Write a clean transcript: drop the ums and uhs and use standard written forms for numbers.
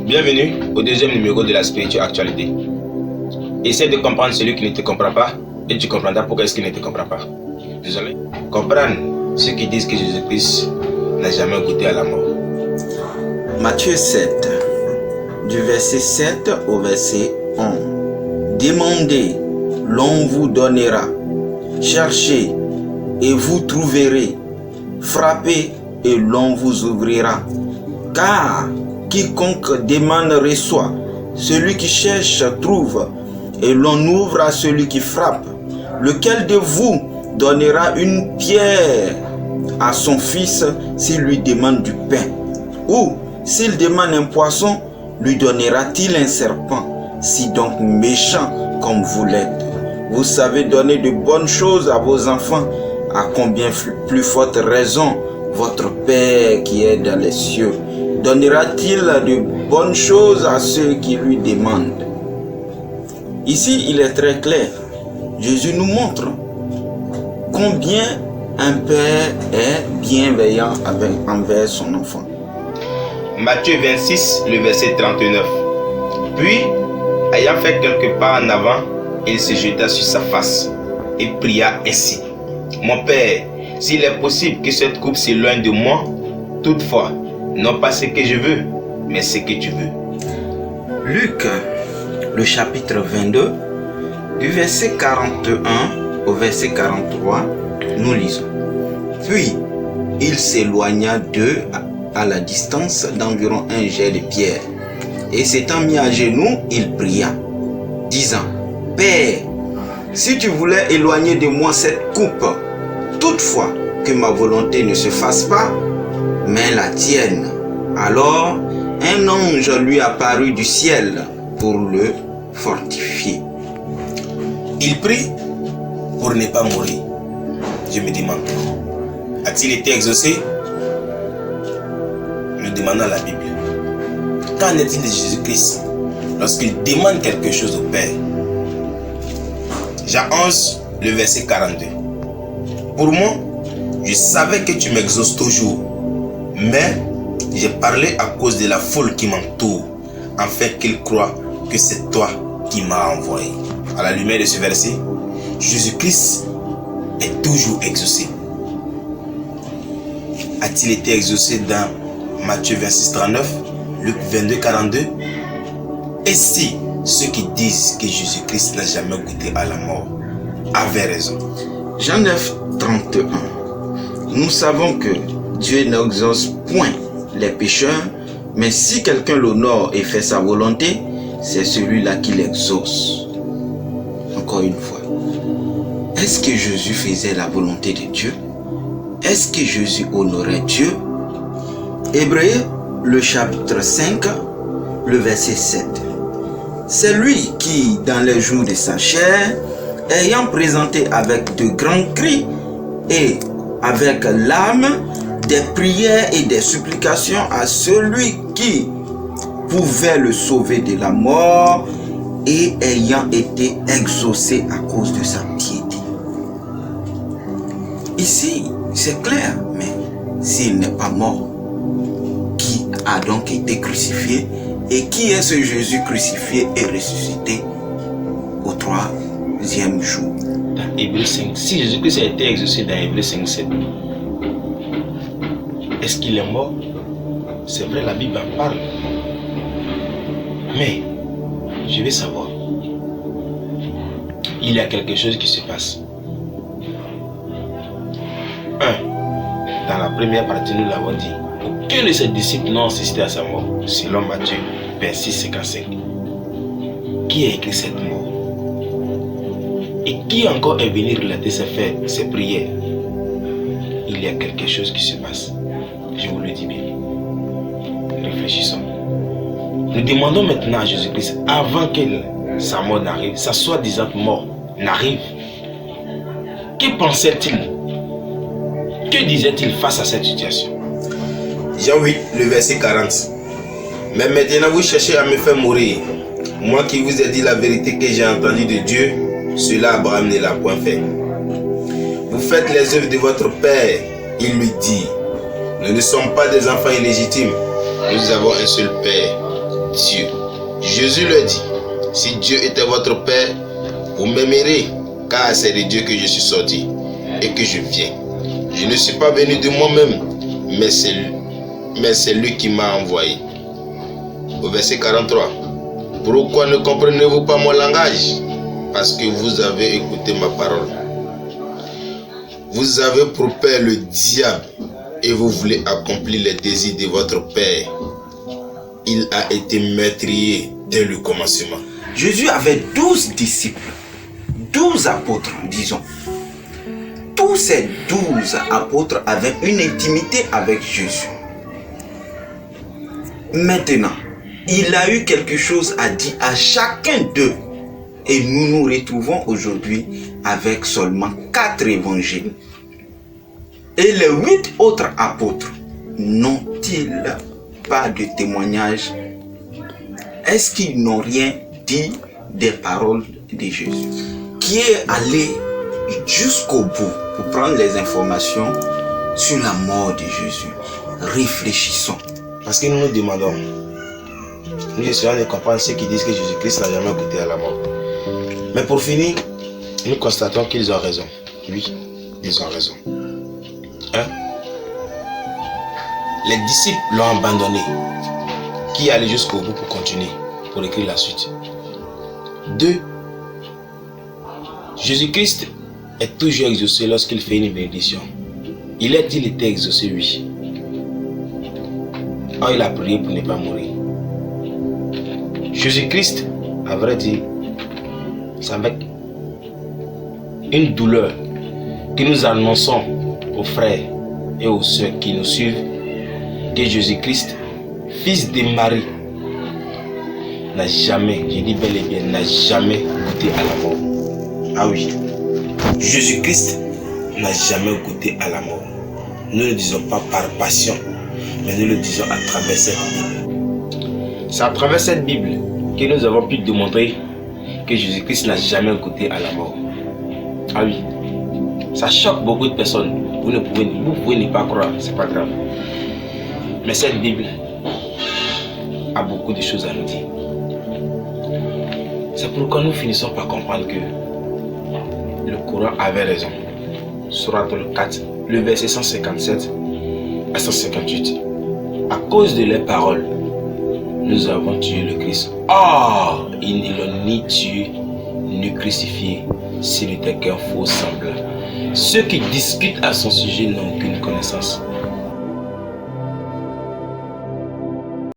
Bienvenue au deuxième numéro de la spirituelle actualité. Essaie de comprendre celui qui ne te comprend pas et tu comprendras pourquoi est-ce qu'il ne te comprend pas. Désolé. Comprendre ceux qui disent que Jésus-Christ n'a jamais goûté à la mort. Matthieu 7, du verset 7 au verset 11. Demandez, l'on vous donnera. Cherchez et vous trouverez. Frappez et l'on vous ouvrira. Car quiconque demande reçoit, celui qui cherche trouve, et l'on ouvre à celui qui frappe. Lequel de vous donnera une pierre à son fils s'il lui demande du pain? Ou s'il demande un poisson, lui donnera-t-il un serpent? Si donc méchant comme vous l'êtes, vous savez donner de bonnes choses à vos enfants, à combien plus forte raison votre Père qui est dans les cieux donnera-t-il de bonnes choses à ceux qui lui demandent? Ici, il est très clair. Jésus nous montre combien un père est bienveillant envers son enfant. Matthieu 26, le verset 39. Puis, ayant fait quelques pas en avant, il se jeta sur sa face et pria ainsi. Mon Père, s'il est possible que cette coupe s'éloigne de moi, toutefois, non pas ce que je veux, mais ce que tu veux. Luc, le chapitre 22, du verset 41 au verset 43, nous lisons. Puis, il s'éloigna d'eux à la distance d'environ un jet de pierre. Et s'étant mis à genoux, il pria, disant, Père, si tu voulais éloigner de moi cette coupe, toutefois que ma volonté ne se fasse pas, mais la tienne. Alors, un ange lui apparut du ciel pour le fortifier. Il prie pour ne pas mourir. Je me demande, a-t-il été exaucé? Nous demandons la Bible. Qu'en est-il de Jésus-Christ lorsqu'il demande quelque chose au Père? Jean 11, le verset 42. Pour moi, je savais que tu m'exauces toujours, mais j'ai parlé à cause de la foule qui m'entoure, afin qu'ils croient que c'est toi qui m'as envoyé. À la lumière de ce verset, Jésus-Christ est toujours exaucé. A-t-il été exaucé dans Matthieu 26, 39, Luc 22, 42? Et si ceux qui disent que Jésus-Christ n'a jamais goûté à la mort avaient raison? Jean 9, 31. Nous savons que Dieu n'exauce point les pécheurs, mais si quelqu'un l'honore et fait sa volonté, c'est celui-là qui l'exauce. Encore une fois, est-ce que Jésus faisait la volonté de Dieu? Est-ce que Jésus honorait Dieu? Hébreux, le chapitre 5, le verset 7. C'est lui qui, dans les jours de sa chair, ayant présenté avec de grands cris et avec l'âme des prières et des supplications à celui qui pouvait le sauver de la mort, et ayant été exaucé à cause de sa piété. Ici, c'est clair, mais s'il n'est pas mort, qui a donc été crucifié? Et qui est ce Jésus crucifié et ressuscité au troisième jour? Dans Hébreux 5, si Jésus-Christ a été exaucé dans Hébreux 5, 7, est-ce qu'il est mort? C'est vrai, la Bible en parle. Mais, je vais savoir. Il y a quelque chose qui se passe. Dans la première partie, nous l'avons dit. Aucun de ses disciples n'ont assisté à sa mort, selon Matthieu 26, 55. Qui a écrit cette mort? Et qui encore est venu relater ses faits, ses prières? Il y a quelque chose qui se passe. Je vous le dis bien. Réfléchissons. Nous demandons maintenant à Jésus-Christ, avant que sa mort n'arrive, sa soi-disant mort n'arrive, que pensait-il? Que disait-il face à cette situation? Jean 8, le verset 40. Mais maintenant vous cherchez à me faire mourir. Moi qui vous ai dit la vérité que j'ai entendue de Dieu, cela Abraham ne l'a point fait. Vous faites les œuvres de votre père. Il lui dit, nous ne sommes pas des enfants illégitimes. Nous avons un seul Père, Dieu. Jésus leur dit, si Dieu était votre Père, vous m'aimerez, car c'est de Dieu que je suis sorti et que je viens. Je ne suis pas venu de moi-même, mais c'est lui qui m'a envoyé. Au verset 43. Pourquoi ne comprenez-vous pas mon langage? Parce que vous avez écouté ma parole. Vous avez pour père le diable et vous voulez accomplir les désirs de votre père. Il a été meurtrier dès le commencement. Jésus avait 12 disciples, 12 apôtres, disons. Tous ces 12 apôtres avaient une intimité avec Jésus. Maintenant, il a eu quelque chose à dire à chacun d'eux. Et nous nous retrouvons aujourd'hui avec seulement 4 évangiles. Et les 8 autres apôtres n'ont-ils pas de témoignage? Est-ce qu'ils n'ont rien dit des paroles de Jésus, qui est allé jusqu'au bout pour prendre les informations sur la mort de Jésus? Réfléchissons. Parce que nous nous demandons, nous essayons de comprendre ceux qui disent que Jésus-Christ n'a jamais goûté à la mort. Mais pour finir, nous constatons qu'ils ont raison. Oui, ils ont raison. 1. Les disciples l'ont abandonné. Qui est allé jusqu'au bout pour continuer, pour écrire la suite. 2. Jésus-Christ est toujours exaucé lorsqu'il fait une bénédiction. Il était exaucé, oui. Or, il a prié pour ne pas mourir. Jésus-Christ, à vrai dire, c'est avec une douleur que nous annonçons aux frères et aux sœurs qui nous suivent que Jésus-Christ, fils de Marie, n'a jamais, je dis bel et bien, n'a jamais goûté à la mort. Ah oui, Jésus-Christ n'a jamais goûté à la mort. Nous ne le disons pas par passion, mais nous le disons à travers cette Bible. C'est à travers cette Bible que nous avons pu démontrer que Jésus-Christ n'a jamais goûté à la mort. Ah oui, ça choque beaucoup de personnes. Vous pouvez ne pas croire, c'est pas grave. Mais cette Bible a beaucoup de choses à nous dire. C'est pourquoi nous finissons par comprendre que le Coran avait raison. Sourate 4, le verset 157 à 158. À cause de leurs paroles, nous avons tué le Christ. Or, ils ne l'ont ni tué, ni crucifié, s'il n'était qu'un faux semblant. Ceux qui discutent à son sujet n'ont aucune connaissance.